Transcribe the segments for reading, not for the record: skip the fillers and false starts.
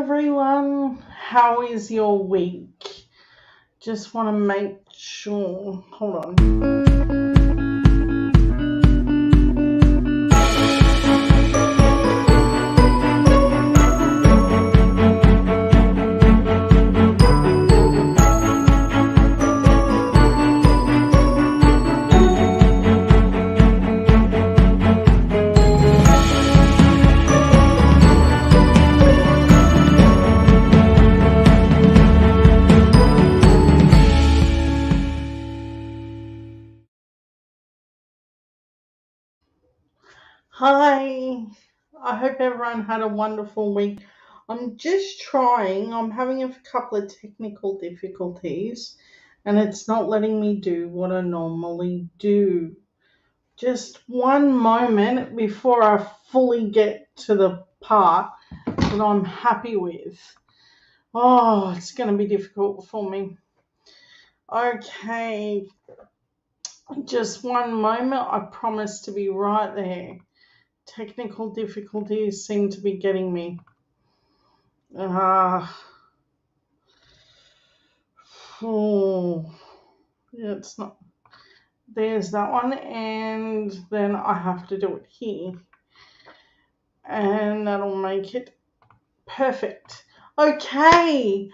everyone. How is your week? Just want to make sure. Hold on. Hi. I hope everyone had a wonderful week. I'm just trying. I'm having a couple of technical difficulties and it's not letting me do what I normally do. Just one moment before I fully get to the part that I'm happy with. Oh, it's going to be difficult for me. Okay, just one moment. I promise to be right there. Technical difficulties seem to be getting me. Oh, yeah, it's not. There's that one, and then I have to do it here, and that'll make it perfect. Okay.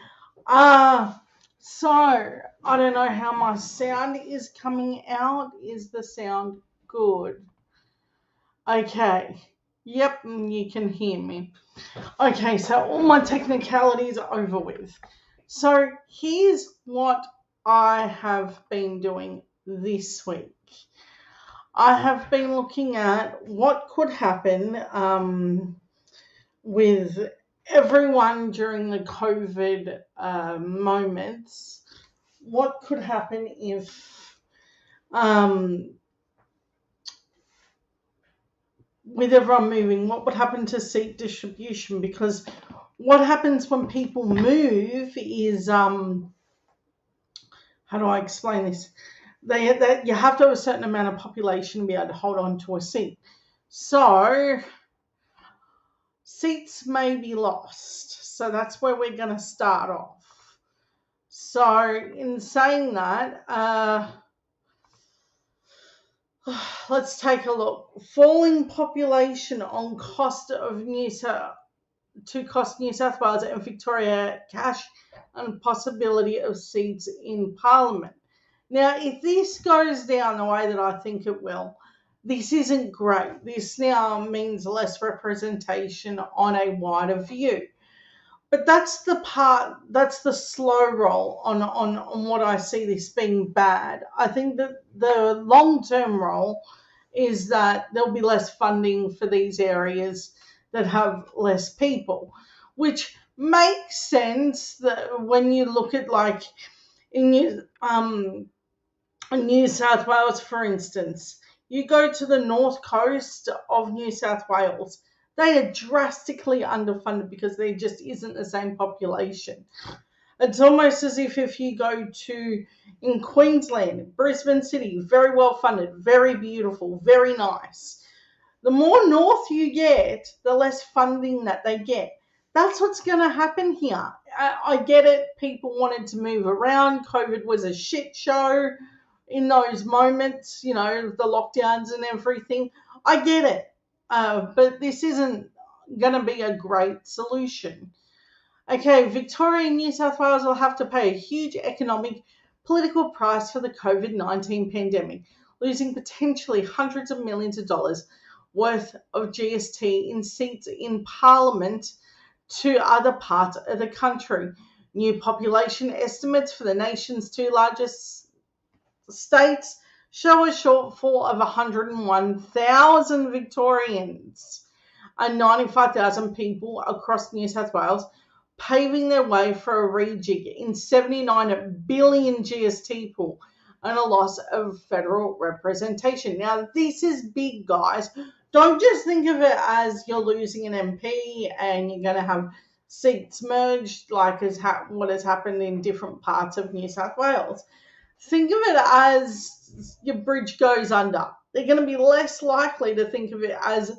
So I don't know how my sound is coming out. Is the sound good? Okay. Yep, you can hear me. Okay, so all my technicalities are over with. So here's what I have been doing this week. I have been looking at what could happen with everyone during the COVID moments. What could happen if with everyone moving, what would happen to seat distribution? Because what happens when people move is how do I explain this? They you have to have a certain amount of population to be able to hold on to a seat. So seats may be lost. So that's where we're going to start off. So in saying that, let's take a look. Falling population on cost of New South Wales and Victoria cash and possibility of seats in Parliament. Now, if this goes down the way that I think it will, this isn't great. This now means less representation on a wider view. But that's the slow roll on what I see this being bad. I think that the long-term roll is that there'll be less funding for these areas that have less people, which makes sense that when you look at like in New South Wales, for instance, you go to the north coast of New South Wales, they are drastically underfunded because there just isn't the same population. It's almost as if you go to in Queensland, Brisbane City, very well funded, very beautiful, very nice. The more north you get, the less funding that they get. That's what's going to happen here. I get it. People wanted to move around. COVID was a shit show in those moments, the lockdowns and everything. I get it. But this isn't going to be a great solution. Okay, Victoria and New South Wales will have to pay a huge economic, political price for the COVID-19 pandemic, losing potentially hundreds of millions of dollars worth of GST in seats in Parliament to other parts of the country. New population estimates for the nation's two largest states show a shortfall of 101,000 Victorians and 95,000 people across New South Wales, paving their way for a rejig in 79 billion GST pool and a loss of federal representation. Now, this is big, guys. Don't just think of it as you're losing an MP and you're going to have seats merged like what has happened in different parts of New South Wales. Think of it as your bridge goes under. They're going to be less likely to think of it as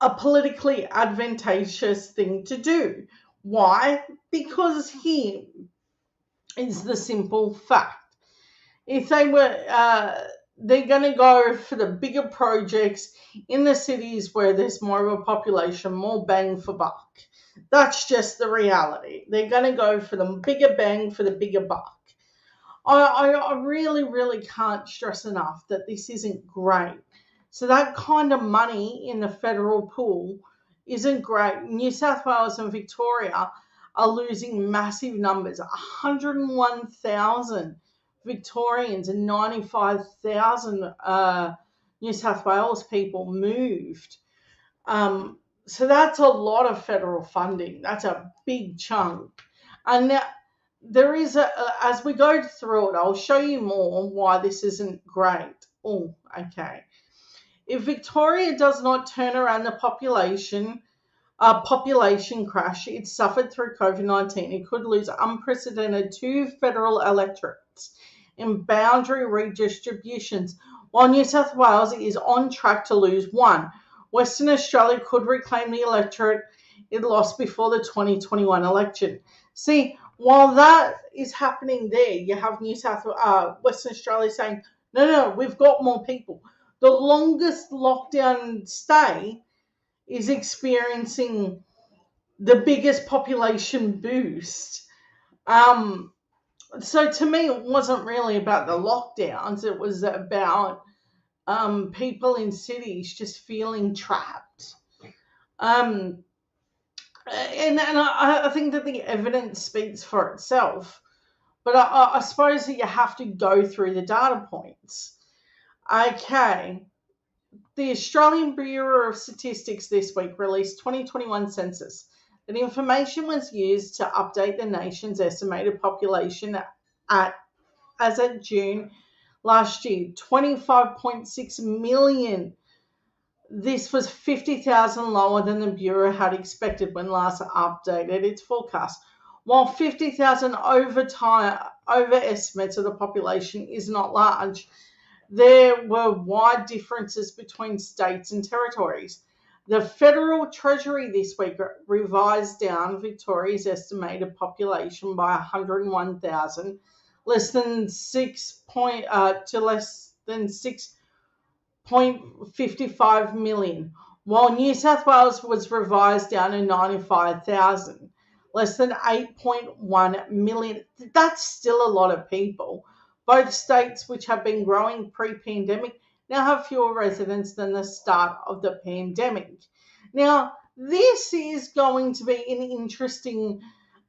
a politically advantageous thing to do. Why? Because here is the simple fact. If they're going to go for the bigger projects in the cities where there's more of a population, more bang for buck. That's just the reality. They're going to go for the bigger bang for the bigger buck. I really, really can't stress enough that this isn't great. So that kind of money in the federal pool isn't great. New South Wales and Victoria are losing massive numbers. 101,000 Victorians and 95,000 New South Wales people moved. So that's a lot of federal funding. That's a big chunk. And now, there is as we go through it, I'll show you more why this isn't great. Oh, okay. If Victoria does not turn around the population crash it suffered through COVID-19, it could lose unprecedented 2 federal electorates in boundary redistributions, while New South Wales is on track to lose 1. Western Australia could reclaim the electorate it lost before the 2021 election. See, while that is happening there, you have Western Australia saying, no, we've got more people. The longest lockdown stay is experiencing the biggest population boost. So to me, it wasn't really about the lockdowns. It was about people in cities just feeling trapped. Um, and I think that the evidence speaks for itself. But I suppose that you have to go through the data points. Okay. The Australian Bureau of Statistics this week released 2021 census. That information was used to update the nation's estimated population as at June last year, 25.6 million. This was 50,000 lower than the Bureau had expected when last updated its forecast. While 50,000 overestimates of the population is not large, there were wide differences between states and territories. The Federal Treasury this week revised down Victoria's estimated population by 101,000, less than 6.55 million, while New South Wales was revised down to 95,000, less than 8.1 million. That's still a lot of people. Both states, which have been growing pre-pandemic, now have fewer residents than the start of the pandemic. Now, this is going to be an interesting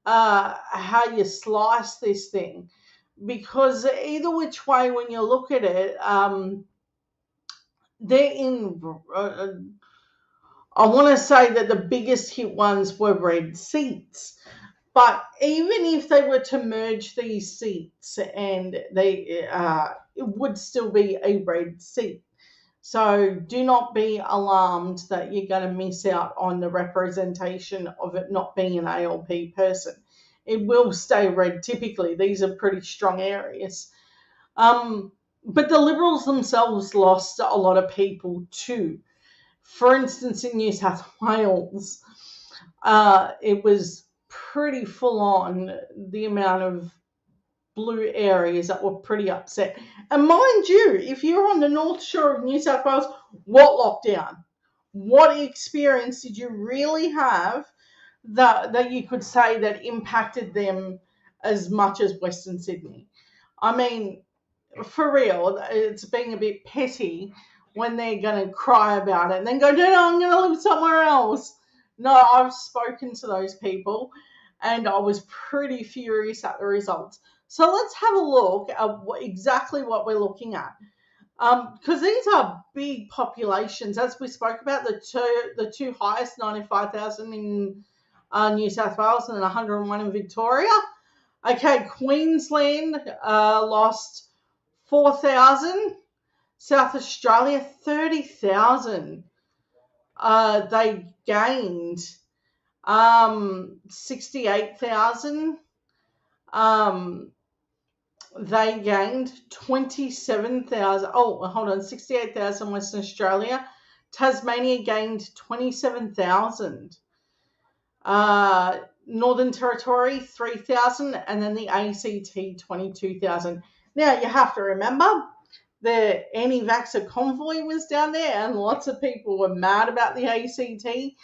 how you slice this thing, because either which way, when you look at it, they're in. I want to say that the biggest hit ones were red seats. But even if they were to merge these seats, and it would still be a red seat. So do not be alarmed that you're going to miss out on the representation of it not being an ALP person. It will stay red typically. These are pretty strong areas. But the Liberals themselves lost a lot of people too. For instance, in New South Wales, it was pretty full on, the amount of blue areas that were pretty upset. And mind you, if you're on the North Shore of New South Wales, what lockdown? What experience did you really have that you could say that impacted them as much as Western Sydney? I mean, for real, it's being a bit petty when they're going to cry about it and then go, no, I'm going to live somewhere else. No, I've spoken to those people and I was pretty furious at the results. So let's have a look at exactly what we're looking at. Because these are big populations. As we spoke about, the two highest, 95,000 in New South Wales and 101 in Victoria. Okay, Queensland lost 4,000. South Australia, 30,000. They gained 68,000. They gained 27,000. Oh, hold on, 68,000 Western Australia, Tasmania gained 27,000. Northern Territory 3,000, and then the ACT 22,000. Now you have to remember the anti-vaxxer convoy was down there, and lots of people were mad about the ACT.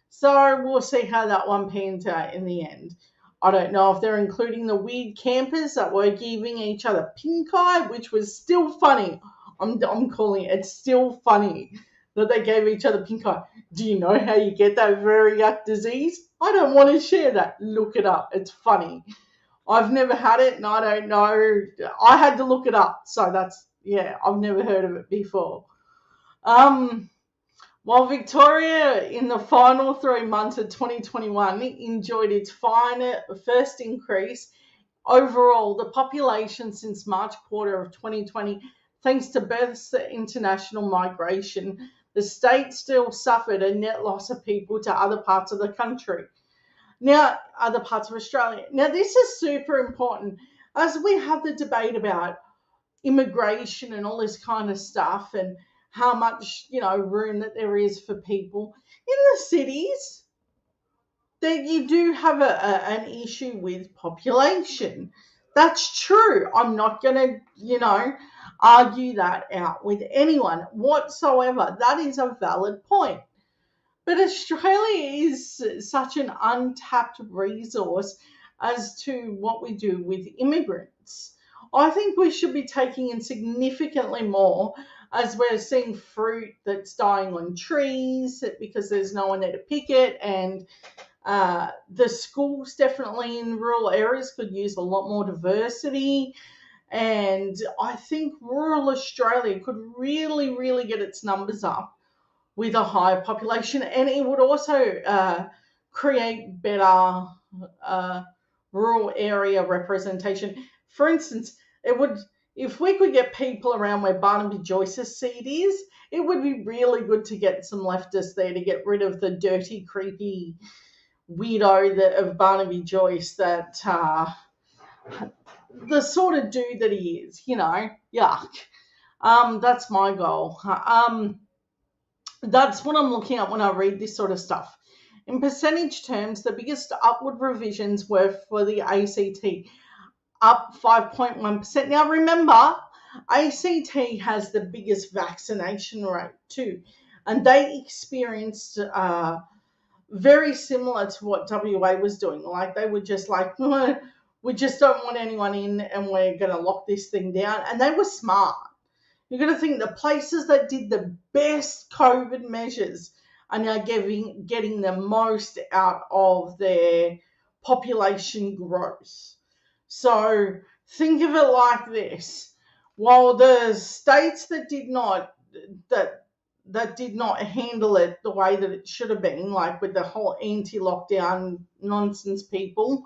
So we'll see how that one pans out in the end. I don't know if they're including the weird campers that were giving each other pink eye, which was still funny. I'm calling it. It's still funny that they gave each other pink eye. Do you know how you get that very yuck disease? I don't want to share that. Look it up. It's funny. I've never had it, and I don't know. I had to look it up. So that's, yeah, I've never heard of it before. While Victoria, in the final 3 months of 2021, enjoyed its first increase overall, the population since March quarter of 2020, thanks to births international migration, the state still suffered a net loss of people to other parts of the country. Now, other parts of Australia. Now, this is super important as we have the debate about immigration and all this kind of stuff, and how much, room that there is for people in the cities. That you do have an issue with population. That's true. I'm not going to, argue that out with anyone whatsoever. That is a valid point. But Australia is such an untapped resource as to what we do with immigrants. I think we should be taking in significantly more, as we're seeing fruit that's dying on trees because there's no one there to pick it, and the schools definitely in rural areas could use a lot more diversity. And I think rural Australia could really, really get its numbers up with a higher population, and it would also create better rural area representation. For instance, it would, if we could get people around where Barnaby Joyce's seat is, it would be really good to get some leftists there to get rid of the dirty, creepy weirdo of Barnaby Joyce, that the sort of dude that he is, yuck. That's my goal. That's what I'm looking at when I read this sort of stuff. In percentage terms, the biggest upward revisions were for the ACT, up 5.1%. Now remember, ACT has the biggest vaccination rate too, and they experienced very similar to what WA was doing. Like, they were just like, we just don't want anyone in, and we're going to lock this thing down. And they were smart. You're going to think the places that did the best COVID measures are now getting the most out of their population growth. So think of it like this. While the states that did not handle it the way that it should have been, like with the whole anti-lockdown nonsense people,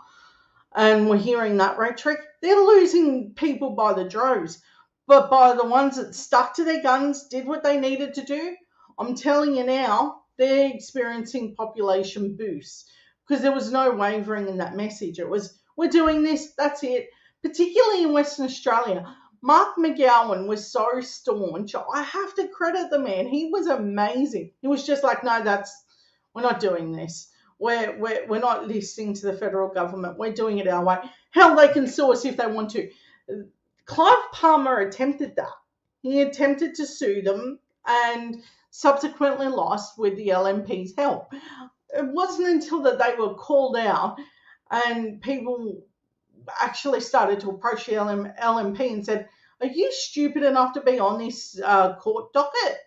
and we're hearing that rhetoric, they're losing people by the droves. But by the ones that stuck to their guns, did what they needed to do, I'm telling you now, they're experiencing population boosts because there was no wavering in that message. It was, we're doing this, that's it. Particularly in Western Australia, Mark McGowan was so staunch. I have to credit the man. He was amazing. He was just like, no, we're not doing this. We're not listening to the federal government. We're doing it our way. Hell, they can sue us if they want to. Clive Palmer attempted that. He attempted to sue them and subsequently lost with the LNP's help. It wasn't until that they were called out and people actually started to approach the LNP and said, are you stupid enough to be on this court docket?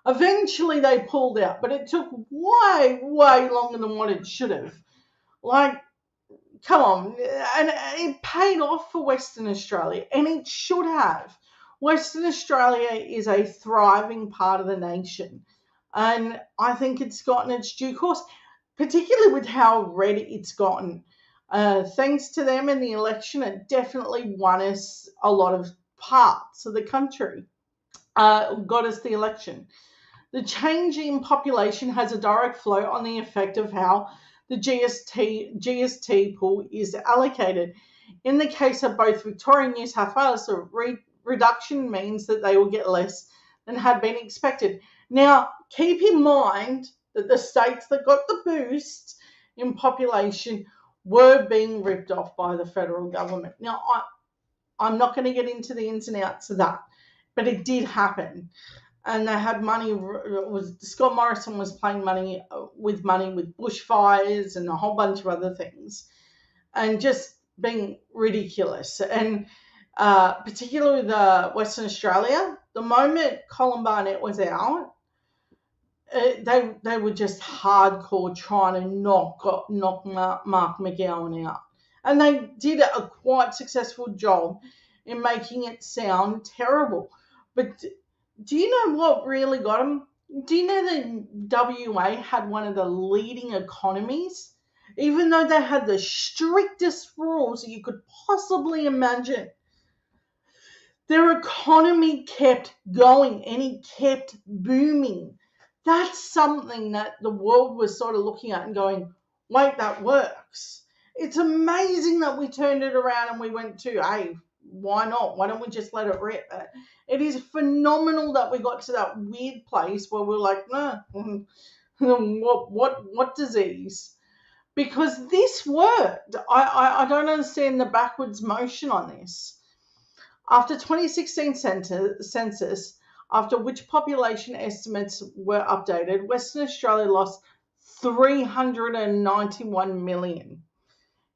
Eventually they pulled out, but it took way, way longer than what it should have. Like, come on. And it paid off for Western Australia, and it should have. Western Australia is a thriving part of the nation, and I think it's gotten its due course, particularly with how red it's gotten. Thanks to them in the election, it definitely won us a lot of parts of the country, got us the election. The change in population has a direct flow on the effect of how the GST pool is allocated. In the case of both Victoria and New South Wales, the reduction means that they will get less than had been expected. Now, keep in mind that the states that got the boost in population were being ripped off by the federal government. Now, I'm not going to get into the ins and outs of that, but it did happen. And they had money. Scott Morrison was playing money with bushfires and a whole bunch of other things, and just being ridiculous. And particularly the Western Australia, the moment Colin Barnett was out, they were just hardcore trying to knock Mark McGowan out. And they did a quite successful job in making it sound terrible. But do you know what really got them? Do you know that WA had one of the leading economies? Even though they had the strictest rules you could possibly imagine, their economy kept going and it kept booming. That's something that the world was sort of looking at and going, wait, that works. It's amazing that we turned it around and we went to, hey, why not? Why don't we just let it rip? It is phenomenal that we got to that weird place where we're like, no, what disease? Because this worked. I don't understand the backwards motion on this. After 2016 census, after which population estimates were updated, Western Australia lost 391 million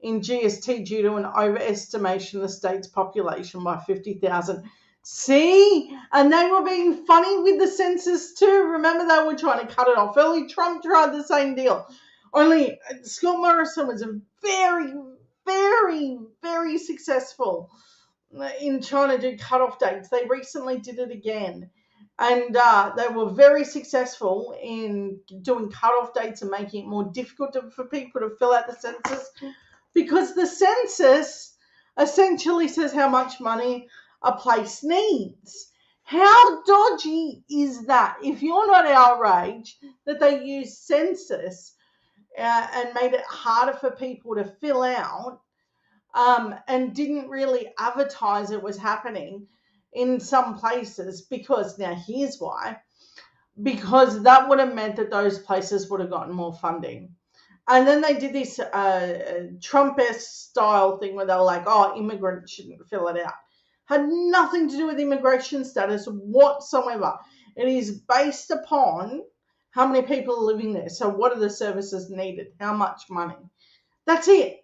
in GST due to an overestimation of the state's population by 50,000. See? And they were being funny with the census too. Remember, they were trying to cut it off early. Trump tried the same deal. Only Scott Morrison was a very, very, very successful in trying to do cut-off dates. They recently did it again. And they were very successful in doing cut-off dates and making it more difficult for people to fill out the census, because the census essentially says how much money a place needs. How dodgy is that? If you're not outraged that they use census and made it harder for people to fill out, and didn't really advertise it was happening in some places, because now here's why. Because that would have meant that those places would have gotten more funding. And then they did this Trump-esque style thing where they were like, oh, immigrants shouldn't fill it out. Had nothing to do with immigration status whatsoever. It is based upon how many people are living there. So what are the services needed? How much money? That's it.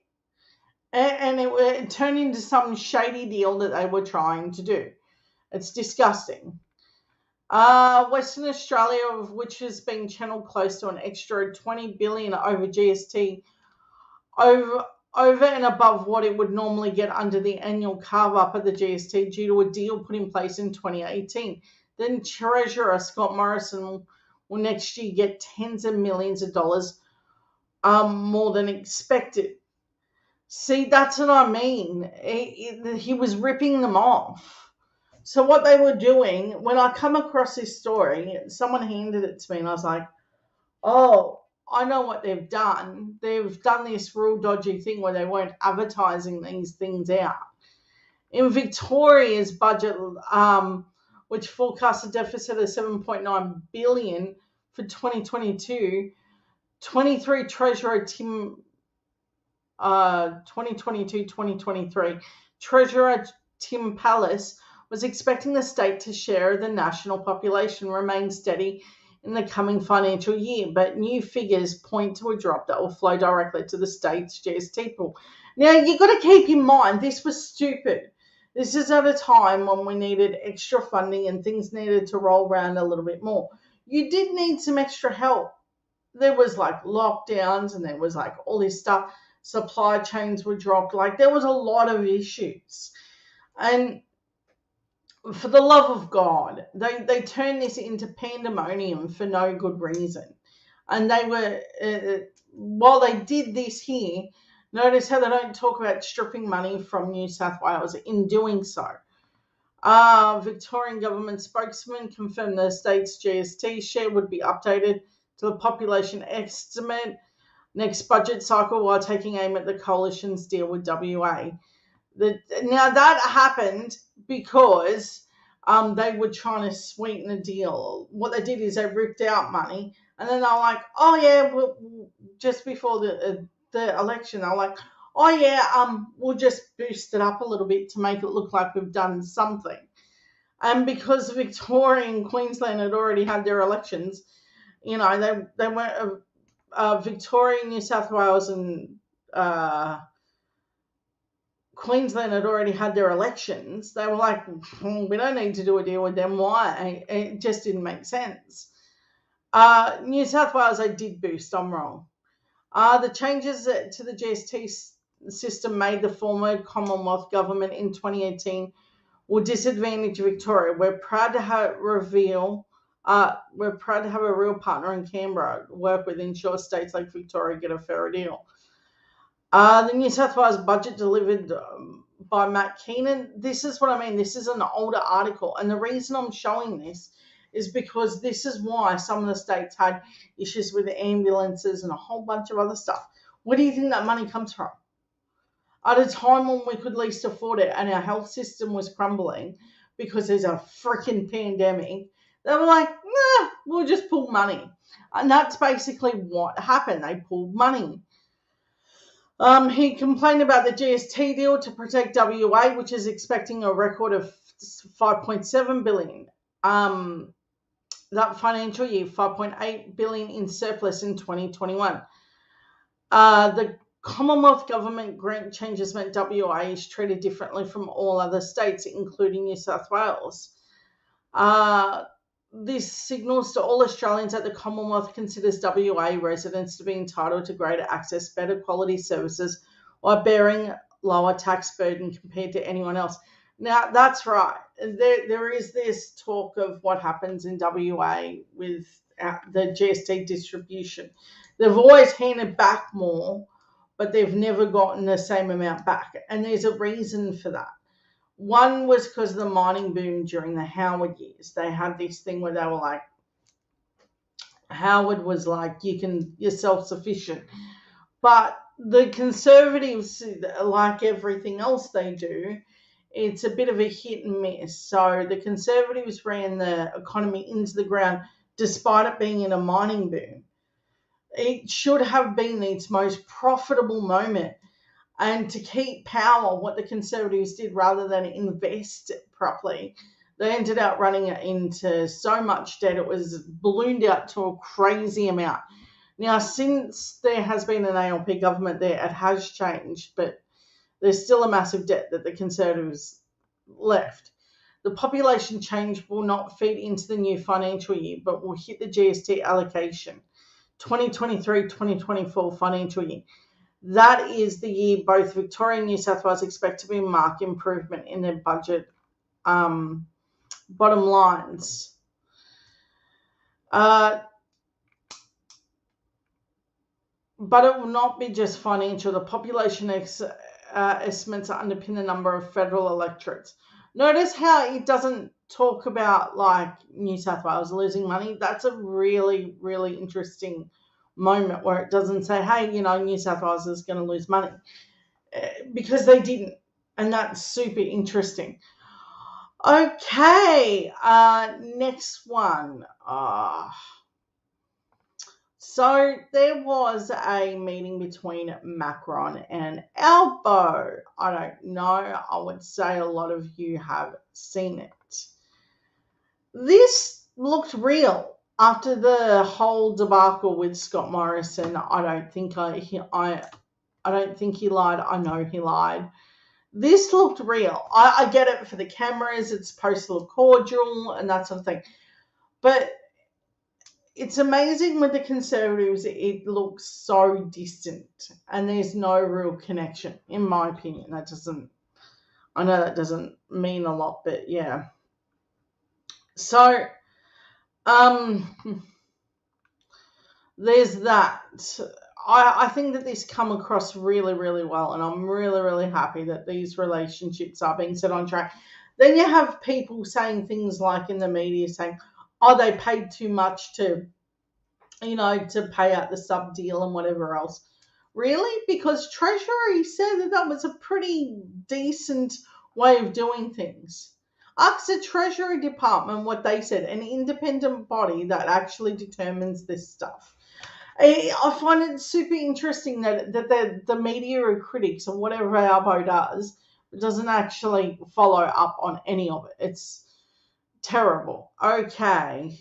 And it turned into some shady deal that they were trying to do. It's disgusting. Western Australia, which has been channeled close to an extra 20 billion over GST, over and above what it would normally get under the annual carve-up of the GST due to a deal put in place in 2018. Then Treasurer Scott Morrison will next year get tens of millions of dollars more than expected. See, that's what I mean. He was ripping them off. So what they were doing, when I come across this story, someone handed it to me and I was like, oh, I know what they've done. They've done this real dodgy thing where they weren't advertising these things out. In Victoria's budget, which forecasts a deficit of 7.9 billion for 2022, 2022-2023 Treasurer Tim Pallas was expecting the state to share the national population remain steady in the coming financial year, but new figures point to a drop that will flow directly to the state's GST pool. Now, you've got to keep in mind, this was stupid. This is at a time when we needed extra funding and things needed to roll around a little bit more. You did need some extra help. There was like lockdowns and there was like all this stuff. Supply chains were dropped. Like, there was a lot of issues. And for the love of God, they turned this into pandemonium for no good reason. And they were, while they did this here, notice how they don't talk about stripping money from New South Wales in doing so. Victorian government spokesman confirmed the state's GST share would be updated to the population estimate next budget cycle while taking aim at the coalition's deal with WA. Now, that happened because They were trying to sweeten the deal. What they did is they ripped out money, and then they're like, "Oh yeah, just before the election, they're like, oh yeah, we'll just boost it up a little bit to make it look like we've done something." And because Victoria and Queensland had already had their elections, they weren't Victoria, New South Wales, and Queensland had already had their elections. They were like, we don't need to do a deal with them. Why? It just didn't make sense. New South Wales, they did boost. I'm wrong. The changes to the GST system made the former Commonwealth government in 2018 will disadvantage Victoria. We're proud to have a real partner in Canberra to work with, ensure states like Victoria get a fairer deal. The New South Wales budget delivered by Matt Keenan. This is what I mean. This is an older article. And the reason I'm showing this is because this is why some of the states had issues with the ambulances and a whole bunch of other stuff. Where do you think that money comes from? At a time when we could least afford it and our health system was crumbling because there's a freaking pandemic, they were like, nah, we'll just pull money. And that's basically what happened. They pulled money. He complained about the GST deal to protect WA, which is expecting a record of 5.7 billion. That financial year, 5.8 billion in surplus in 2021. The Commonwealth government grant changes meant WA is treated differently from all other states, including New South Wales. This signals to all Australians that the Commonwealth considers WA residents to be entitled to greater access, better quality services, while bearing lower tax burden compared to anyone else. Now, that's right. There is this talk of what happens in WA with the GST distribution. They've always handed back more, but they've never gotten the same amount back. And there's a reason for that. One was because of the mining boom during the Howard years. They had this thing where they were like, Howard was like, you're self-sufficient. But the Conservatives, like everything else they do, it's a bit of a hit and miss. So the Conservatives ran the economy into the ground despite it being in a mining boom. It should have been its most profitable moment. And to keep power, what the Conservatives did, rather than invest properly, they ended up running it into so much debt. It was ballooned out to a crazy amount. Now, since there has been an ALP government there, it has changed, but there's still a massive debt that the Conservatives left. The population change will not feed into the new financial year, but will hit the GST allocation. 2023-2024 financial year. That is the year both Victoria and New South Wales expect to be a marked improvement in their budget bottom lines. But it will not be just financial. The population estimates underpin the number of federal electorates. Notice how it doesn't talk about like New South Wales losing money. That's a really, really interesting moment where it doesn't say, hey, New South Wales is going to lose money, because they didn't. And that's super interesting. Okay, next one. So there was a meeting between Macron and Albo. I don't know. I would say a lot of you have seen it. This looked real. After the whole debacle with Scott Morrison, I don't think he lied. I know he lied. This looked real. I get it for the cameras. It's supposed to look cordial and that sort of thing. But it's amazing with the Conservatives, it looks so distant and there's no real connection, in my opinion. I know that doesn't mean a lot, but yeah. So, there's that. I think that this come across really, really well, and I'm really, really happy that these relationships are being set on track. Then you have people saying things like in the media saying, oh, they paid too much to pay out the sub deal and whatever else. Really? Because Treasury said that was a pretty decent way of doing things. Ask the Treasury Department what they said, an independent body that actually determines this stuff. I find it super interesting that the media or critics or whatever Albo doesn't actually follow up on any of it. It's terrible. Okay.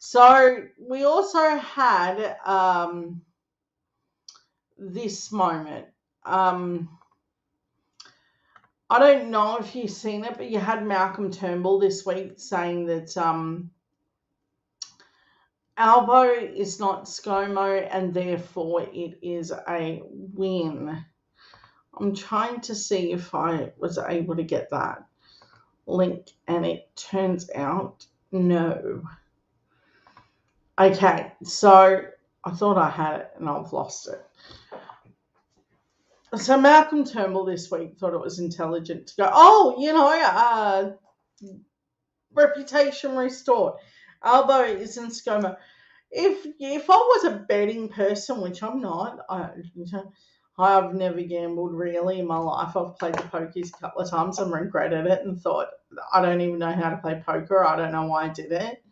So we also had this moment. I don't know if you've seen it, but you had Malcolm Turnbull this week saying that Albo is not ScoMo and therefore it is a win. I'm trying to see if I was able to get that link and it turns out no. Okay, so I thought I had it and I've lost it. So Malcolm Turnbull this week thought it was intelligent to go, reputation restored. Albo isn't ScoMo. If I was a betting person, which I'm not, I've never gambled really in my life. I've played the pokies a couple of times and regretted it and thought, I don't even know how to play poker. I don't know why I did it.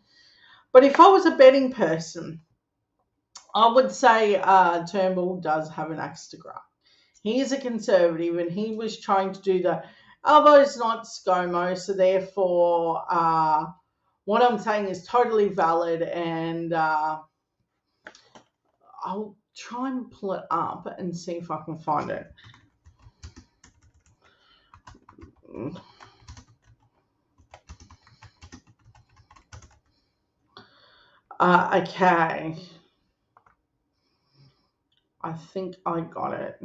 But if I was a betting person, I would say Turnbull does have an axe to grind. He is a conservative and he was trying to do the Albo's not ScoMo, so therefore what I'm saying is totally valid, and I'll try and pull it up and see if I can find it. Okay. I think I got it.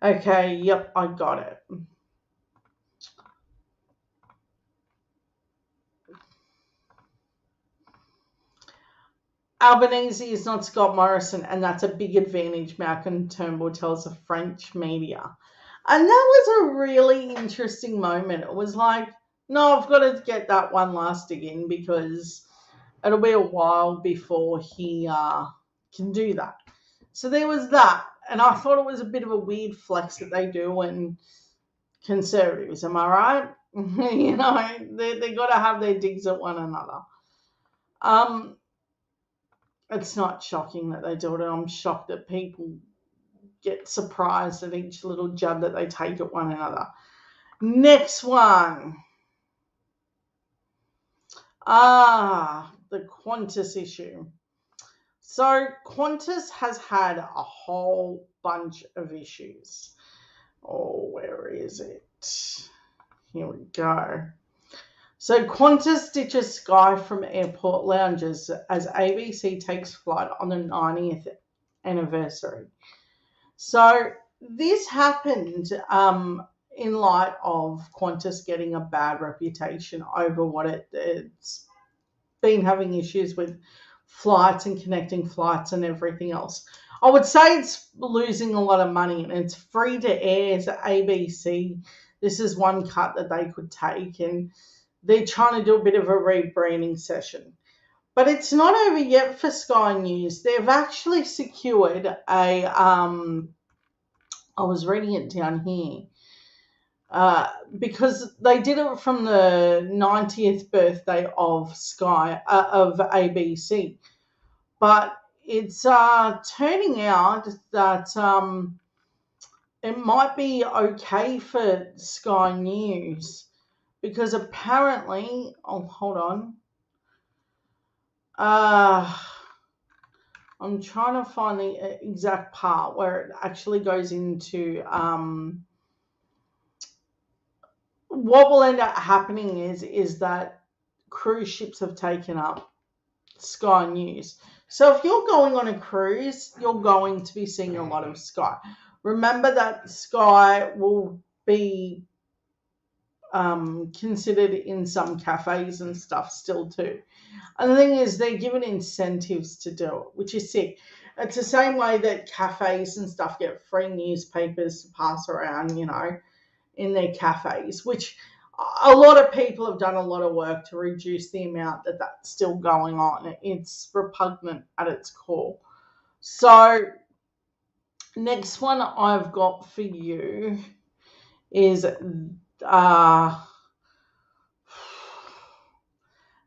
Okay, yep, I got it. Albanese is not Scott Morrison, and that's a big advantage, Malcolm Turnbull tells the French media. And that was a really interesting moment. It was like, no, I've got to get that one last again because it'll be a while before he can do that. So there was that. And I thought it was a bit of a weird flex that they do when conservatives, am I right? They got to have their digs at one another. It's not shocking that they do it. I'm shocked that people get surprised at each little jab that they take at one another. Next one. The Qantas issue. So Qantas has had a whole bunch of issues. Oh, where is it? Here we go. So Qantas ditches Sky from airport lounges as ABC takes flight on the 90th anniversary. So this happened in light of Qantas getting a bad reputation over what it's been having issues with flights and connecting flights and everything else. I would say it's losing a lot of money and it's free to air to ABC. This is one cut that they could take, and they're trying to do a bit of a rebranding session. But it's not over yet for Sky News. They've actually secured I was reading it down here, because they did it from the 90th birthday of of ABC. But it's turning out that it might be okay for Sky News, because apparently, hold on. I'm trying to find the exact part where it actually goes into what will end up happening is that cruise ships have taken up Sky News. So if you're going on a cruise, you're going to be seeing a lot of Sky. Remember that Sky will be considered in some cafes and stuff still too. And the thing is, they're given incentives to do it, which is sick. It's the same way that cafes and stuff get free newspapers to pass around, in their cafes, which a lot of people have done a lot of work to reduce the amount that's still going on. It's repugnant at its core. So next one I've got for you is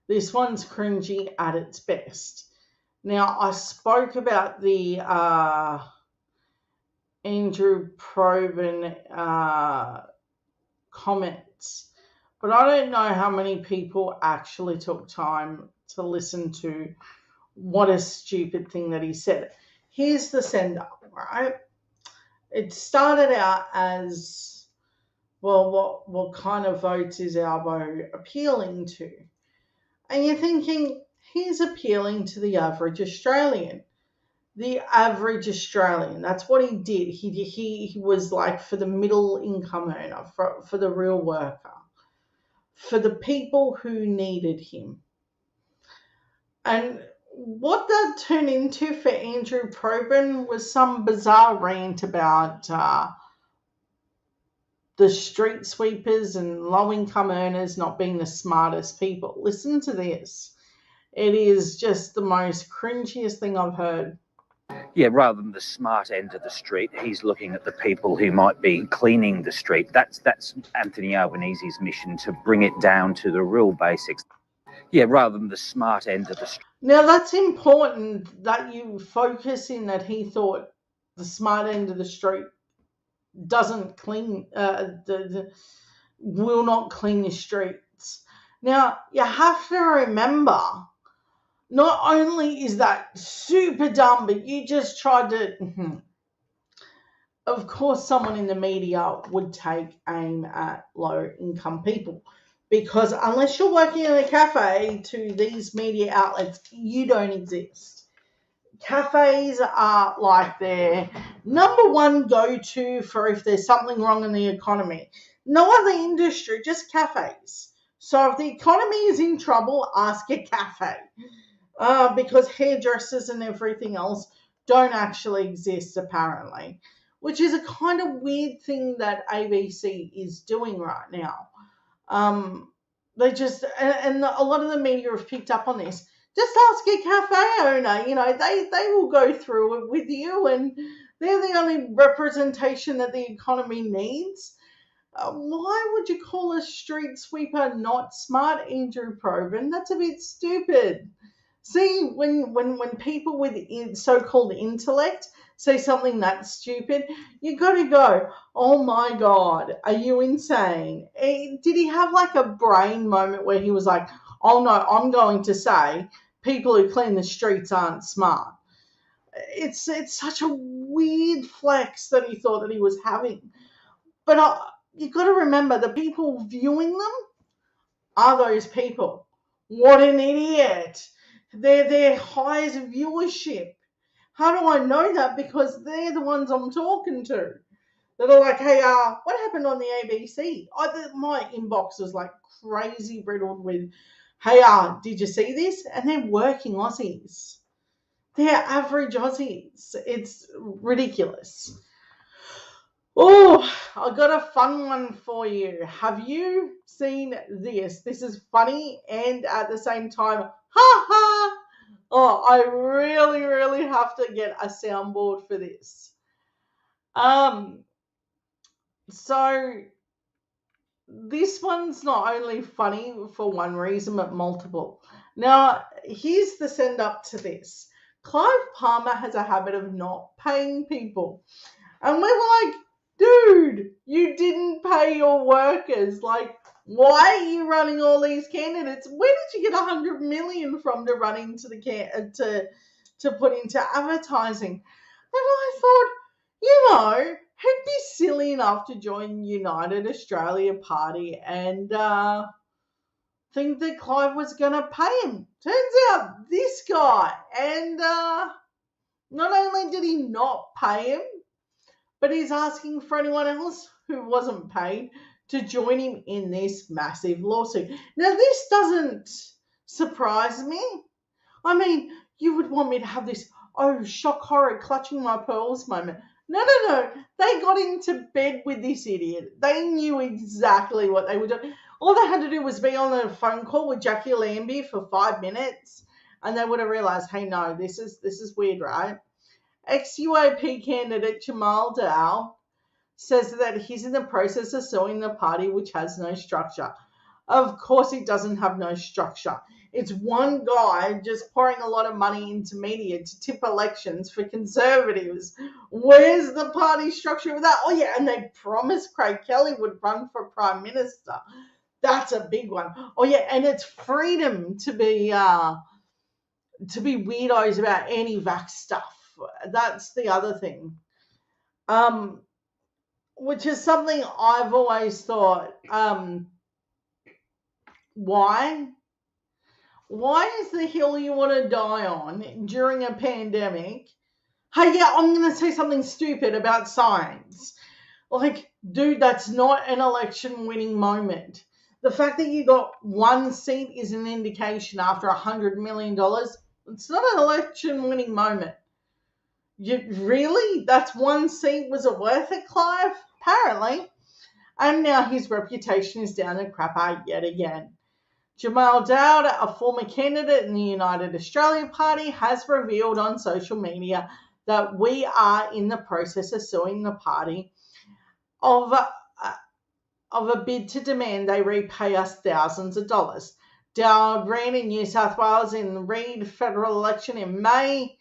this one's cringy at its best. Now, I spoke about the Andrew Probyn comments, but I don't know how many people actually took time to listen to what a stupid thing that he said. Here's the send up, right? It started out as, well, what kind of votes is Albo appealing to? And you're thinking, he's appealing to the average Australian. The average Australian. That's what he did. He was like for the middle income earner, for the real worker, for the people who needed him. And what that turned into for Andrew Probyn was some bizarre rant about the street sweepers and low income earners not being the smartest people. Listen to this. It is just the most cringiest thing I've heard. Yeah, rather than the smart end of the street, he's looking at the people who might be cleaning the street. That's Anthony Albanese's mission, to bring it down to the real basics. Yeah, rather than the smart end of the street. Now, that's important that you focus in that he thought the smart end of the street doesn't clean, will not clean the streets. Now, you have to remember, not only is that super dumb, but you just tried to. Of course, someone in the media would take aim at low income people, because unless you're working in a cafe, to these media outlets, you don't exist. Cafes are like their number one go-to for if there's something wrong in the economy. No other industry, just cafes. So if the economy is in trouble, ask a cafe. Because hairdressers and everything else don't actually exist, apparently, which is a kind of weird thing that ABC is doing right now. They just, and a lot of the media have picked up on this. Just ask a cafe owner, they will go through it with you, and they're the only representation that the economy needs. Why would you call a street sweeper not smart, Andrew Probyn? That's a bit stupid. See, when people with so-called intellect say something that's stupid, you got to go, oh my God, are you insane? Did he have like a brain moment where he was like, oh no, I'm going to say people who clean the streets aren't smart? It's such a weird flex that he thought that he was having. But you got to remember, the people viewing them are those people. What an idiot. They're their highest viewership. How do I know that? Because they're the ones I'm talking to. That are like, hey, what happened on the ABC? My inbox was like crazy riddled with, hey, did you see this? And they're working Aussies. They're average Aussies. It's ridiculous. Oh, I got a fun one for you. Have you seen this? This is funny and at the same time, ha ha. Oh, I really, really have to get a soundboard for this. So this one's not only funny for one reason, but multiple. Now, here's the send up to this. Clive Palmer has a habit of not paying people. And we're like, dude, you didn't pay your workers. Like, why are you running all these candidates? Where did you get 100 million from to run into to put into advertising? And I thought, he'd be silly enough to join United Australia Party and think that Clive was going to pay him. Turns out this guy, and not only did he not pay him, but he's asking for anyone else who wasn't paid to join him in this massive lawsuit. Now, this doesn't surprise me. I mean, you would want me to have this, shock horror, clutching my pearls moment. No. They got into bed with this idiot. They knew exactly what they were doing. All they had to do was be on a phone call with Jackie Lambie for 5 minutes, and they would have realised, hey, no, this is weird, right? Ex-UAP candidate Jamal Dow says that he's in the process of suing the party, which has no structure. Of course, it doesn't have no structure. It's one guy just pouring a lot of money into media to tip elections for conservatives. Where's the party structure with that? Oh, yeah, and they promised Craig Kelly would run for Prime Minister. That's a big one. Oh, yeah, and it's freedom to be weirdos about anti-vax stuff. That's the other thing. Which is something I've always thought, why? Why is the hill you want to die on during a pandemic? Hey, yeah, I'm going to say something stupid about science. Like, dude, that's not an election winning moment. The fact that you got one seat is an indication after $100 million. It's not an election winning moment. You really? That's one seat? Was it worth it, Clive? Apparently. And now his reputation is down the crapper yet again. Jamal Dowd, a former candidate in the United Australia Party, has revealed on social media that we are in the process of suing the party of a bid to demand they repay us thousands of dollars. Dowd ran in New South Wales in the Reid federal election in May,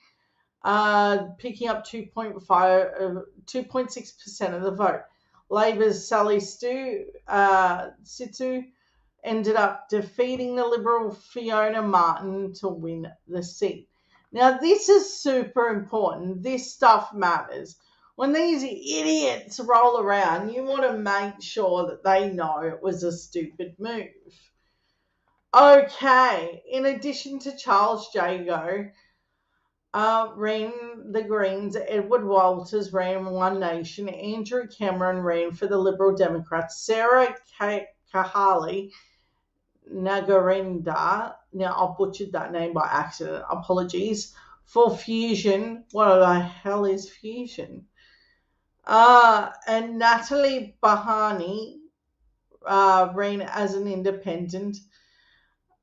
picking up 2.6% of the vote. Labor's Sally Situ ended up defeating the Liberal Fiona Martin to win the seat. Now, this is super important. This stuff matters. When these idiots roll around, you want to make sure that they know it was a stupid move. Okay, in addition to Charles Jago, ran the Greens, Edward Walters ran One Nation, Andrew Cameron ran for the Liberal Democrats, Sarah Kahali Nagarenda, now I butchered that name by accident, apologies, for Fusion. What the hell is Fusion? And Natalie Bahani ran as an independent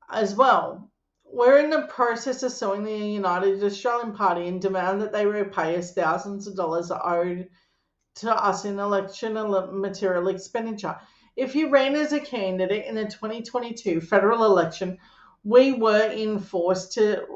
as well. We're in the process of suing the United Australian Party and demand that they repay us thousands of dollars owed to us in election material expenditure. If you ran as a candidate in the 2022 federal election, we were enforced to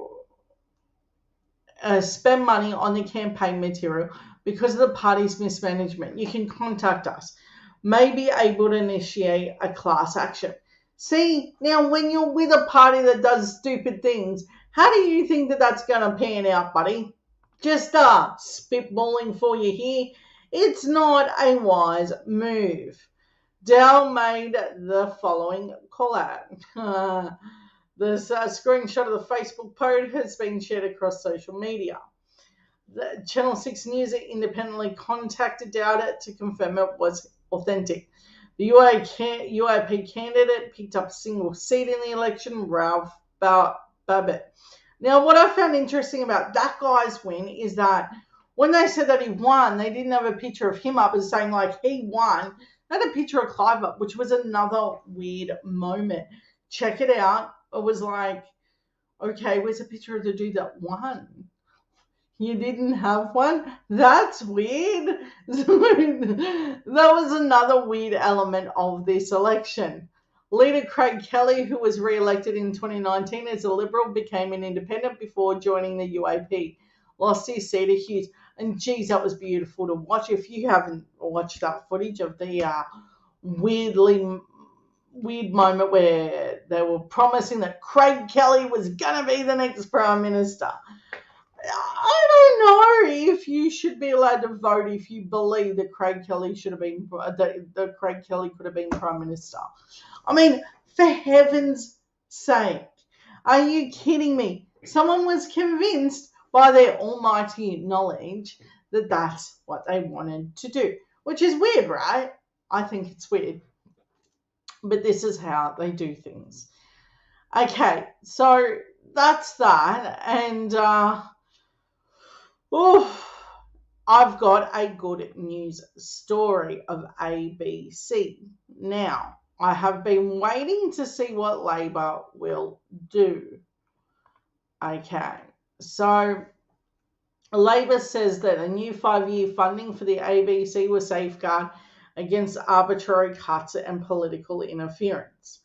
spend money on the campaign material because of the party's mismanagement. You can contact us. May be able to initiate a class action. See, now when you're with a party that does stupid things, how do you think that that's going to pan out, buddy? Just spitballing for you here. It's not a wise move. Dell made the following call out. This screenshot of the Facebook post has been shared across social media. The Channel 6 News independently contacted Dowd to confirm it was authentic. The UAP candidate picked up a single seat in the election, Ralph Babbitt. Now, what I found interesting about that guy's win is that when they said that he won, they didn't have a picture of him up as saying, like, he won. They had a picture of Clive up, which was another weird moment. Check it out. It was like, okay, where's a picture of the dude that won? You didn't have one? That's weird. That was another weird element of this election. Leader Craig Kelly, who was re-elected in 2019 as a Liberal, became an independent before joining the UAP. Lost his seat to Hughes. And geez, that was beautiful to watch. If you haven't watched that footage of the weird moment where they were promising that Craig Kelly was going to be the next Prime Minister. I don't know if you should be allowed to vote if you believe that Craig Kelly should have been that Craig Kelly could have been Prime Minister. I mean, for heaven's sake, are you kidding me? Someone was convinced by their almighty knowledge that that's what they wanted to do, which is weird, right? I think it's weird, but this is how they do things. Okay, so that's that, and I've got a good news story of ABC. Now, I have been waiting to see what Labor will do. Okay, so Labor says that a new 5-year funding for the ABC will safeguard against arbitrary cuts and political interference.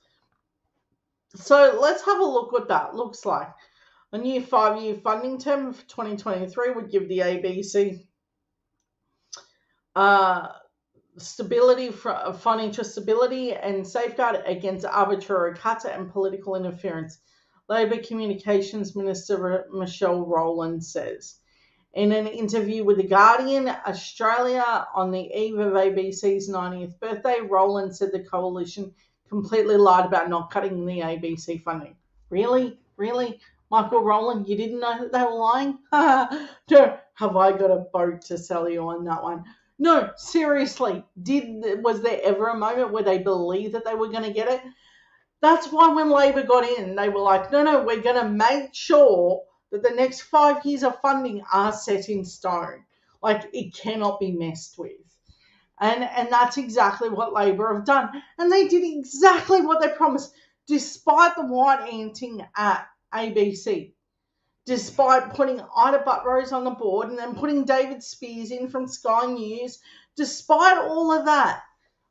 So let's have a look what that looks like. A new 5-year funding term for 2023 would give the ABC stability, financial stability, and safeguard against arbitrary cuts and political interference. Labor Communications Minister Michelle Rowland says. In an interview with The Guardian Australia on the eve of ABC's 90th birthday, Rowland said the coalition completely lied about not cutting the ABC funding. Really? Really? Michael Rowland, you didn't know that they were lying? No, have I got a boat to sell you on that one? No, seriously, was there ever a moment where they believed that they were going to get it? That's why when Labor got in, they were like, no, we're going to make sure that the next 5 years of funding are set in stone. Like, it cannot be messed with. And that's exactly what Labor have done. And they did exactly what they promised, despite the white anting at ABC. Despite putting Ida Buttrose on the board and then putting David Spears in from Sky News, despite all of that,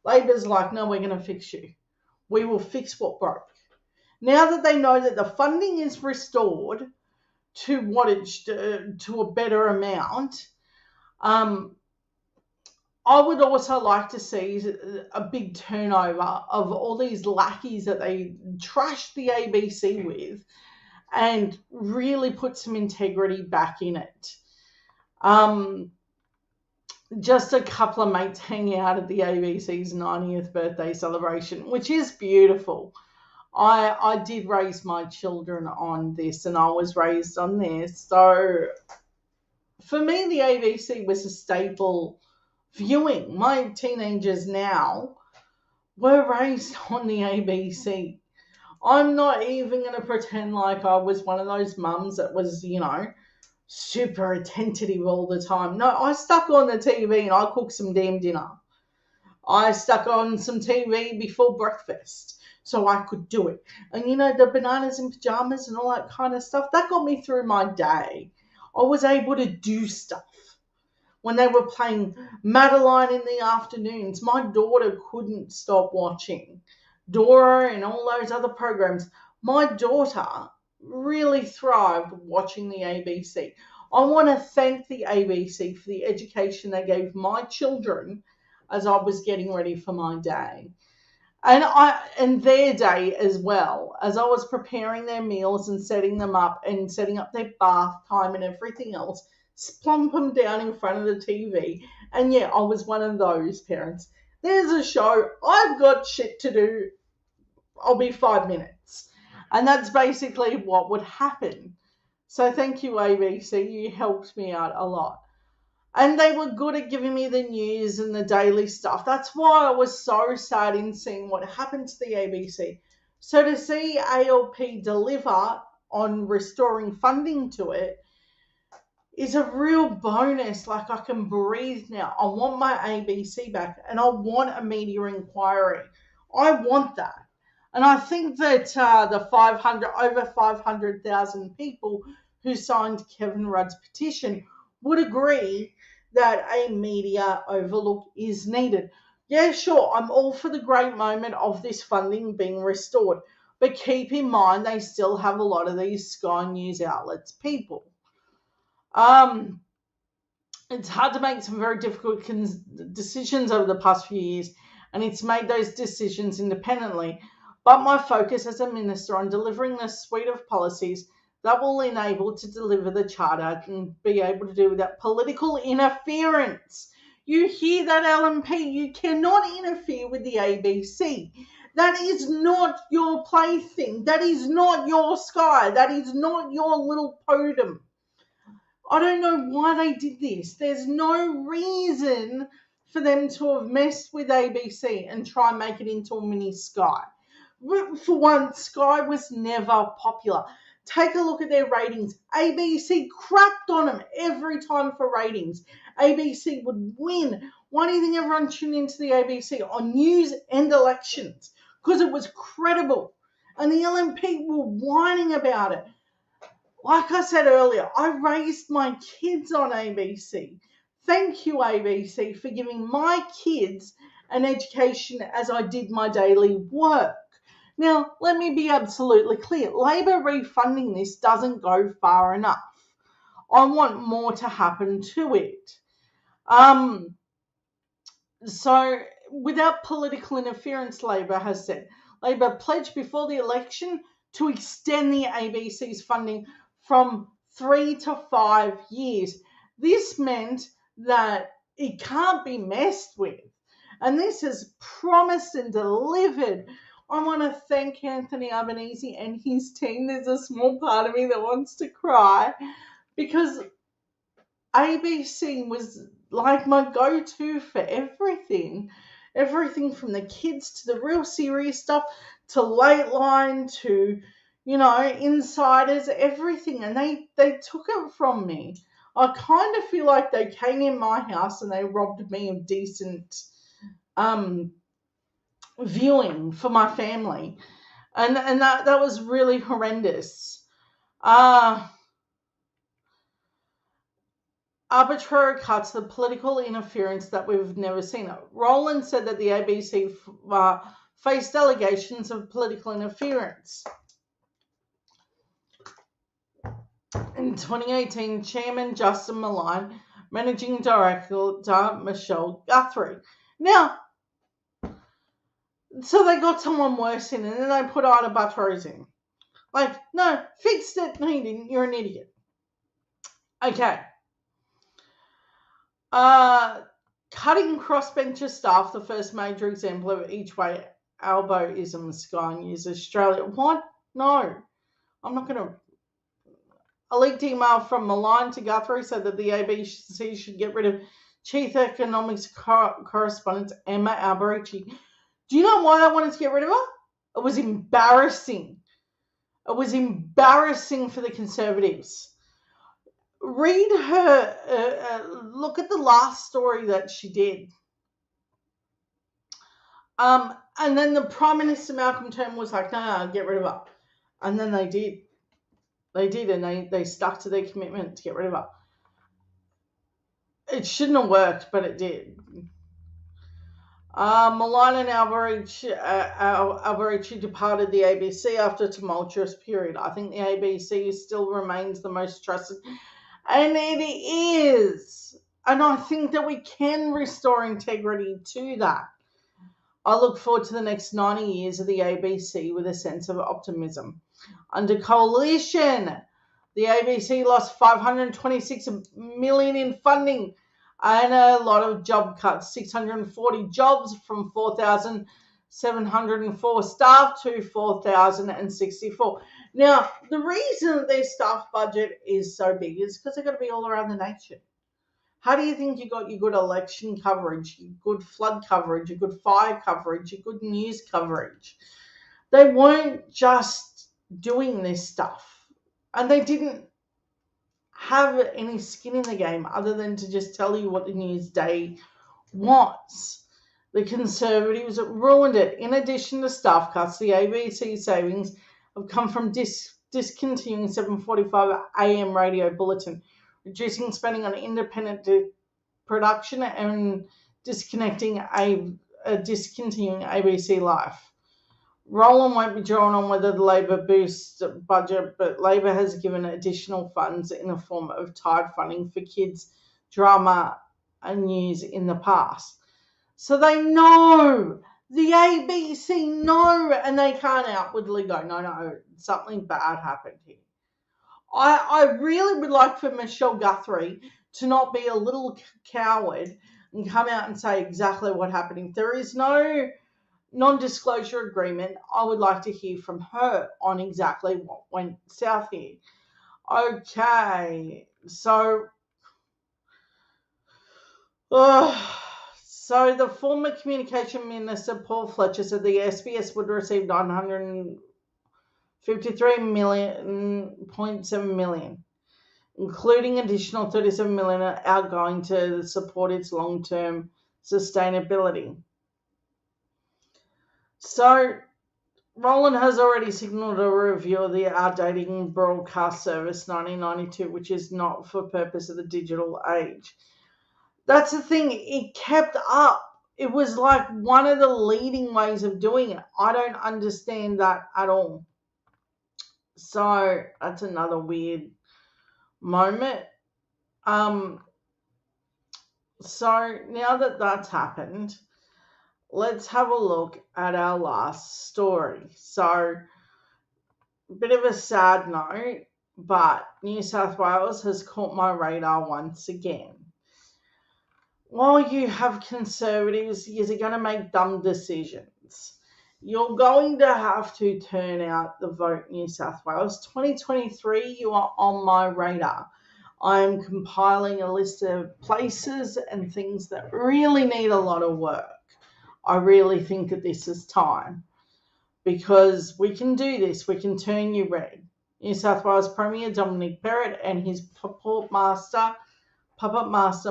Labor's like, no, we're going to fix you. We will fix what broke. Now that they know that the funding is restored to to a better amount, I would also like to see a big turnover of all these lackeys that they trashed the ABC with and really put some integrity back in it. Just a couple of mates hanging out at the ABC's 90th birthday celebration, which is beautiful. I did raise my children on this, and I was raised on this. So for me, the ABC was a staple viewing. My teenagers now were raised on the ABC. I'm not even going to pretend like I was one of those mums that was, super attentive all the time. No, I stuck on the TV and I cooked some damn dinner. I stuck on some TV before breakfast so I could do it. And the bananas in pajamas and all that kind of stuff, that got me through my day. I was able to do stuff. When they were playing Madeline in the afternoons, my daughter couldn't stop watching Dora and all those other programs. My daughter really thrived watching the ABC. I want to thank the ABC for the education they gave my children as I was getting ready for my day. And their day as well, as I was preparing their meals and setting them up and setting up their bath time and everything else, plump them down in front of the TV. And yeah, I was one of those parents. There's a show, I've got shit to do, I'll be 5 minutes. And that's basically what would happen. So thank you, ABC, you helped me out a lot. And they were good at giving me the news and the daily stuff. That's why I was so sad in seeing what happened to the ABC. So to see ALP deliver on restoring funding to it is a real bonus. Like, I can breathe now. I want my ABC back and I want a media inquiry. I want that. And I think that the over 500,000 people who signed Kevin Rudd's petition would agree that a media overlook is needed. Yeah, sure, I'm all for the great moment of this funding being restored. But keep in mind, they still have a lot of these Sky News outlets people. It's hard to make some very difficult decisions over the past few years, and it's made those decisions independently. But my focus as a minister on delivering the suite of policies that will enable to deliver the charter and be able to do without political interference. You hear that, LNP? You cannot interfere with the ABC. That is not your plaything. That is not your Sky. That is not your little podium. I don't know why they did this. There's no reason for them to have messed with ABC and try and make it into a mini Sky. For one, Sky was never popular. Take a look at their ratings. ABC crapped on them every time for ratings. ABC would win. Why do you think everyone tuned into the ABC on news and elections? Because it was credible. And the LNP were whining about it. Like I said earlier, I raised my kids on ABC. Thank you, ABC, for giving my kids an education as I did my daily work. Now, let me be absolutely clear. Labor refunding this doesn't go far enough. I want more to happen to it. So, without political interference, Labor has said. Labor pledged before the election to extend the ABC's funding from 3 to 5 years. This meant that it can't be messed with. And this is promised and delivered. I want to thank Anthony Albanese and his team. There's a small part of me that wants to cry because ABC was like my go-to for everything. Everything from the kids to the real serious stuff to Late Line to, Insiders, everything. And they took it from me. I kind of feel like they came in my house and they robbed me of decent viewing for my family. And that was really horrendous. Arbitrary cuts, the political interference that we've never seen. Roland said that the ABC faced allegations of political interference. In 2018, Chairman Justin Malign, Managing Director Michelle Guthrie. Now, so they got someone worse in, and then they put Ida Buttrose in. Like, no, fixed it. No, you didn't. You're an idiot. Okay. Cutting crossbencher staff, the first major example of each way elbowism Sky News Australia. What? No. I'm not going to. A leaked email from Malign to Guthrie said that the ABC should get rid of Chief Economics Correspondent Emma Alberici. Do you know why they wanted to get rid of her? It was embarrassing. It was embarrassing for the Conservatives. Read her, look at the last story that she did. And then the Prime Minister, Malcolm Turnbull, was like, no, get rid of her. And then they did. They did, and they stuck to their commitment to get rid of her. It shouldn't have worked, but it did. Malign and Alberici departed the ABC after a tumultuous period. I think the ABC still remains the most trusted, and it is. And I think that we can restore integrity to that. I look forward to the next 90 years of the ABC with a sense of optimism. Under coalition, the ABC lost $526 million in funding and a lot of job cuts, 640 jobs from 4,704 staff to 4,064. Now, the reason that their staff budget is so big is because they've got to be all around the nation. How do you think you got your good election coverage, your good flood coverage, your good fire coverage, your good news coverage? They weren't just doing this stuff. And they didn't have any skin in the game other than to just tell you what the news day wants. The Conservatives ruined it. In addition to staff cuts, the ABC savings have come from discontinuing 7:45 a.m. radio bulletin, reducing spending on independent production, and discontinuing ABC Life. Roland won't be drawn on whether the Labor boosts budget, but Labor has given additional funds in the form of tied funding for kids, drama, and news in the past. So they know, the ABC know, and they can't outwardly go, no, something bad happened here. I really would like for Michelle Guthrie to not be a little coward and come out and say exactly what happened. If there is no non-disclosure agreement, I would like to hear from her on exactly what went south here. Okay, so the former Communication Minister Paul Fletcher said the SBS would receive $953.7 million, including additional $37 million outgoing to support its long-term sustainability. So Roland has already signalled a review of the outdated broadcast service 1992, which is not for purpose of the digital age. That's the thing, it kept up. It was like one of the leading ways of doing it. I don't understand that at all. So that's another weird moment. Um, so now that that's happened, let's have a look at our last story. So, a bit of a sad note, but New South Wales has caught my radar once again. While you have Conservatives, you're going to make dumb decisions. You're going to have to turn out the vote, New South Wales. 2023, you are on my radar. I'm compiling a list of places and things that really need a lot of work. I really think that this is time because we can do this. We can turn you red. New South Wales Premier Dominic Perrott and his puppet master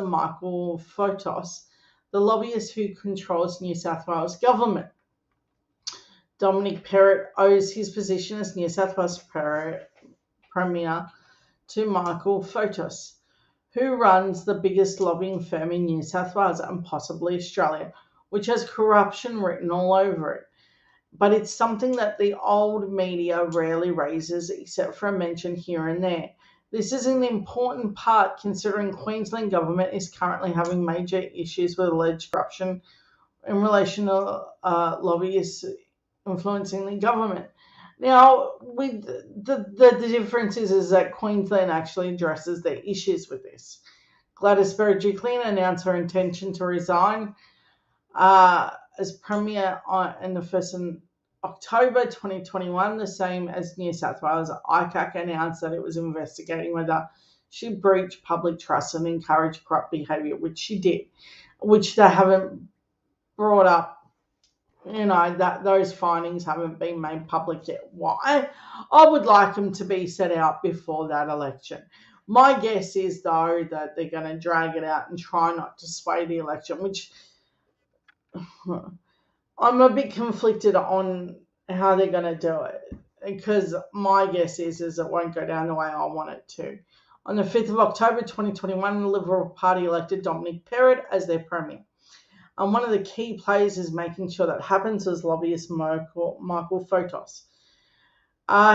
Michael Fotos, the lobbyist who controls New South Wales government. Dominic Perrott owes his position as New South Wales Premier to Michael Fotos, who runs the biggest lobbying firm in New South Wales and possibly Australia, which has corruption written all over it. But it's something that the old media rarely raises except for a mention here and there. This is an important part considering Queensland government is currently having major issues with alleged corruption in relation to lobbyists influencing the government. Now, with the difference is that Queensland actually addresses their issues with this. Gladys Berejiklian announced her intention to resign as Premier in the 1st of October 2021, the same as New South Wales. ICAC announced that it was investigating whether she breached public trust and encouraged corrupt behaviour, which she did, which they haven't brought up. That those findings haven't been made public yet. Why? I would like them to be set out before that election. My guess is, though, that they're going to drag it out and try not to sway the election, which I'm a bit conflicted on how they're going to do it because my guess is it won't go down the way I want it to. On the 5th of October 2021, the Liberal Party elected Dominic Perrott as their Premier. And one of the key players is making sure that happens is lobbyist Michael Fotos.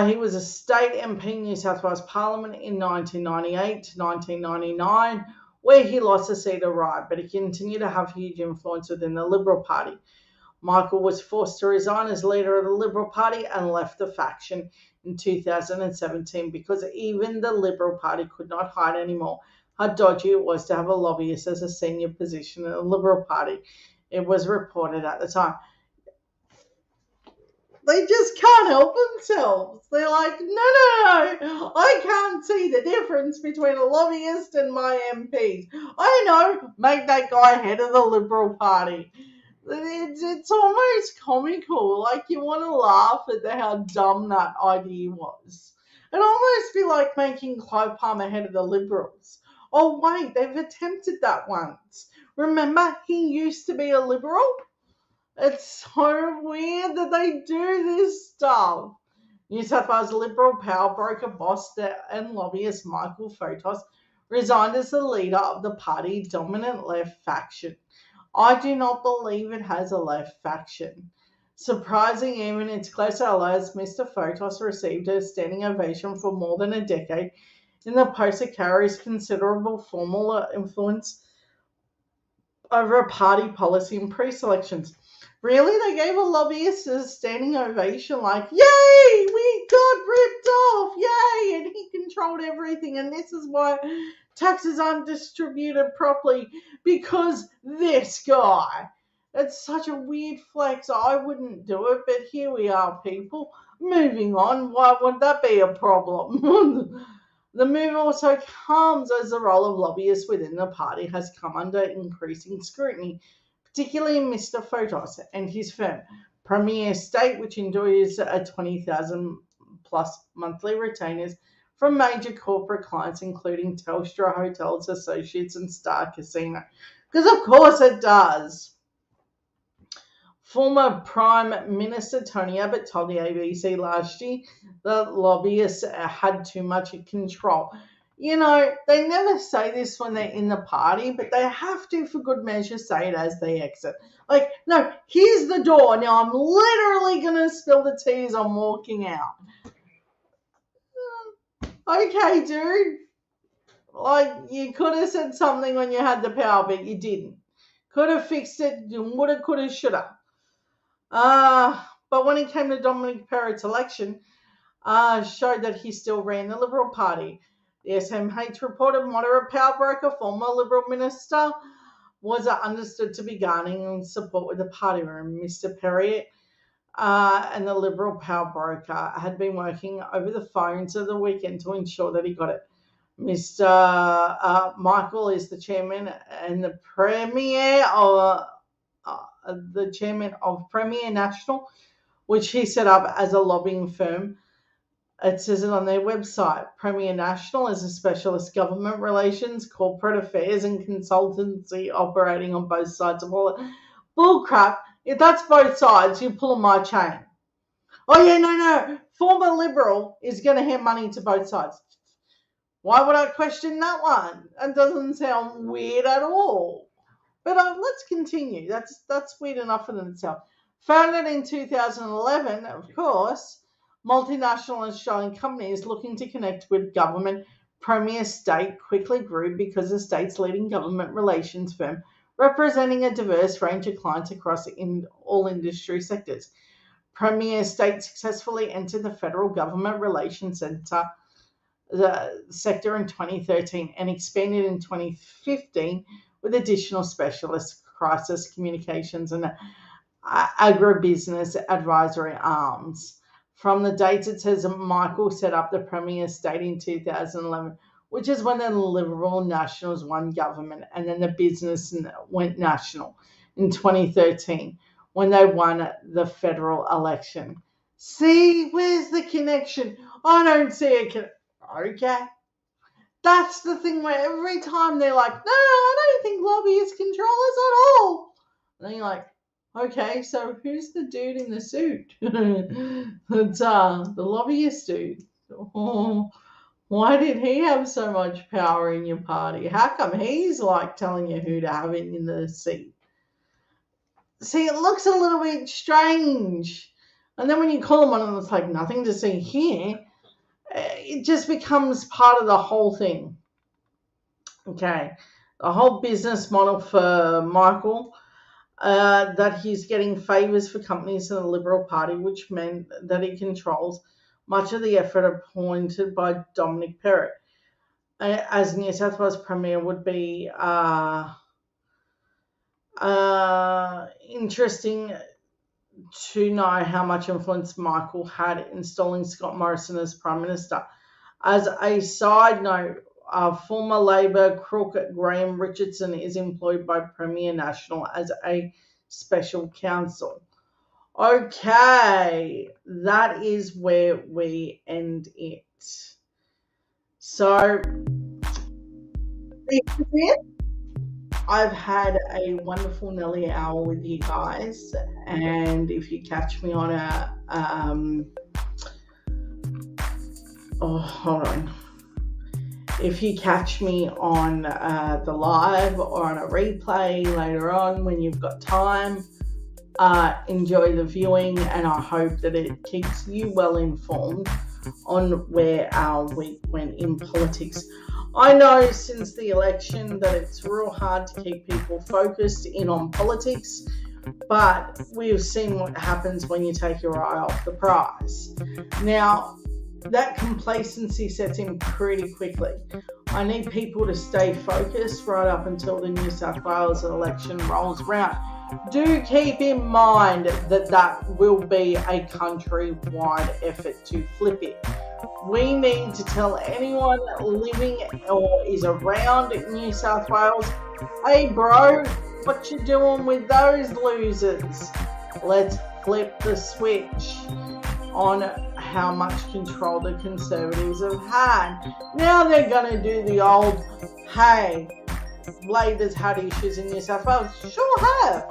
He was a state MP in New South Wales Parliament in 1998 to 1999, where he lost a seat of right, but he continued to have huge influence within the Liberal Party. Michael was forced to resign as leader of the Liberal Party and left the faction in 2017 because even the Liberal Party could not hide anymore how dodgy it was to have a lobbyist as a senior position in the Liberal Party. It was reported at the time. They just can't help themselves. They're like, no, I can't see the difference between a lobbyist and my MPs. I know, make that guy head of the Liberal Party. It's almost comical. Like, you want to laugh at how dumb that idea was. It'd almost be like making Clive Palmer head of the Liberals. Oh, wait, they've attempted that once. Remember, he used to be a Liberal? It's so weird that they do this stuff. New South Wales Liberal power broker boss and lobbyist Michael Fotos resigned as the leader of the party dominant left faction. I do not believe it has a left faction. Surprising even its close allies, Mr. Fotos received a standing ovation for more than a decade in the post that carries considerable formal influence over a party policy in pre-selections. Really? They gave a lobbyist a standing ovation like, yay, we got ripped off, yay, and he controlled everything, and this is why taxes aren't distributed properly, because this guy. It's such a weird flex. I wouldn't do it, but here we are, people. Moving on. Why would that be a problem? The move also comes as the role of lobbyists within the party has come under increasing scrutiny, particularly Mr. Fotos and his firm, Premier Estate, which enjoys a 20,000 plus monthly retainers from major corporate clients, including Telstra, Hotels Associates, and Star Casino. Because of course it does. Former Prime Minister Tony Abbott told the ABC last year that lobbyists had too much control. They never say this when they're in the party, but they have to, for good measure, say it as they exit. Like, no, here's the door. Now I'm literally going to spill the tea as I'm walking out. Okay, dude. Like, you could have said something when you had the power, but you didn't. Could have fixed it. Woulda, coulda, shoulda. But when it came to Dominic Perrott's election, showed that he still ran the Liberal Party. The SMH reported moderate power broker, former Liberal minister, was understood to be garnering support with the party room. Mr. Perrott and the Liberal power broker had been working over the phones of the weekend to ensure that he got it. Mr. Michael is the chairman and the premier of Premier National, which he set up as a lobbying firm. It says it on their website. Premier National is a specialist government relations, corporate affairs, and consultancy operating on both sides of all. Bullcrap. If that's both sides, you're pulling my chain. Oh, yeah, no. Former Liberal is going to hand money to both sides. Why would I question that one? That doesn't sound weird at all. But let's continue. That's weird enough in itself. Founded in 2011, of course, multinational Australian companies looking to connect with government. Premier State quickly grew because the state's leading government relations firm, representing a diverse range of clients across all industry sectors. Premier State successfully entered the federal government relations sector in 2013 and expanded in 2015 with additional specialist crisis communications and agribusiness advisory arms. From the dates, it says Michael set up the Premier State in 2011, which is when the Liberal Nationals won government, and then the business went national in 2013 when they won the federal election. See, where's the connection? I don't see a connection. Okay. That's the thing where every time they're like, no, I don't think lobbyists control us at all. And then you're like, okay, so who's the dude in the suit? It's the lobbyist dude. Oh, why did he have so much power in your party? How come he's like telling you who to have in the seat? See, it looks a little bit strange. And then when you call them on and it's like nothing to see here, it just becomes part of the whole thing. Okay, the whole business model for Michael, that he's getting favours for companies in the Liberal Party, which meant that he controls much of the effort appointed by Dominic Perrott as New South Wales Premier would be interesting to know how much influence Michael had in installing Scott Morrison as Prime Minister. As a side note, former Labor crook Graham Richardson is employed by Premier National as a special counsel. Okay, that is where we end it. So, I've had a wonderful nearly hour with you guys, and if you catch me on if you catch me on the live or on a replay later on when you've got time, enjoy the viewing, and I hope that it keeps you well informed on where our week went in politics. I know since the election that it's real hard to keep people focused in on politics, but we've seen what happens when you take your eye off the prize. Now, that complacency sets in pretty quickly. I need people to stay focused right up until the New South Wales election rolls around. Do keep in mind that will be a countrywide effort to flip it. We need to tell anyone living or is around New South Wales, hey bro, what you doing with those losers? Let's flip the switch on how much control the Conservatives have had. Now they're going to do the old, hey, Labor's had issues in New South Wales. Sure have.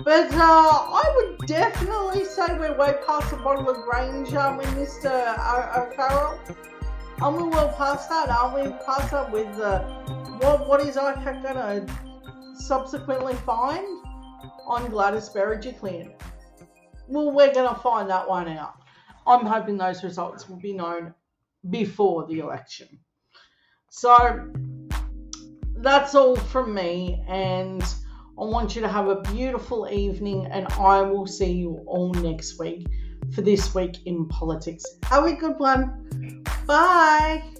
But I would definitely say we're way past the bottle of Grange, aren't we, Mr. O'Farrell? Aren't we well past that? Aren't we past that with what is ICAC going to subsequently find on Gladys Berejiklian? Well, we're going to find that one out. I'm hoping those results will be known before the election. So that's all from me, and I want you to have a beautiful evening, and I will see you all next week for This Week in Politics. Have a good one. Bye.